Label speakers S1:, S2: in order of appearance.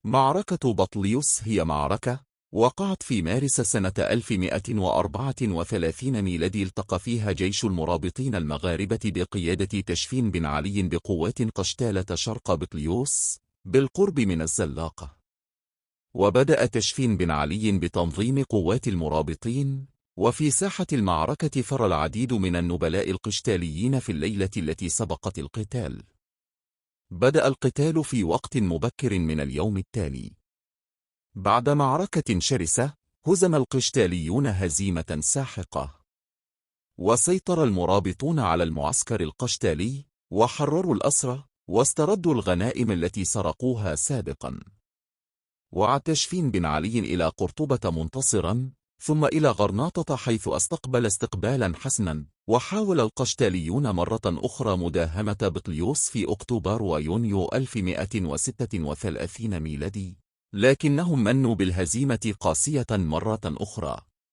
S1: معركة بطليوس هي معركة وقعت في مارس سنة 1134 ميلادي. التقى فيها جيش المرابطين المغاربة بقيادة تشفين بن علي بقوات قشتالة شرق بطليوس بالقرب من الزلاقة. وبدأ تشفين بن علي بتنظيم قوات المرابطين، وفي ساحة المعركة فر العديد من النبلاء القشتاليين في الليلة التي سبقت القتال. بدأ القتال في وقت مبكر من اليوم التالي. بعد معركة شرسة، هزم القشتاليون هزيمة ساحقة، وسيطر المرابطون على المعسكر القشتالي، وحرروا الأسرى، واستردوا الغنائم التي سرقوها سابقا. وعاد تشفين بن علي إلى قرطبة منتصرا، ثم إلى غرناطة حيث استقبل استقبالا حسنا. وحاول القشتاليون مرة أخرى مداهمة بطليوس في أكتوبر ويونيو 1136 ميلادي، لكنهم منوا بالهزيمة قاسية مرة أخرى.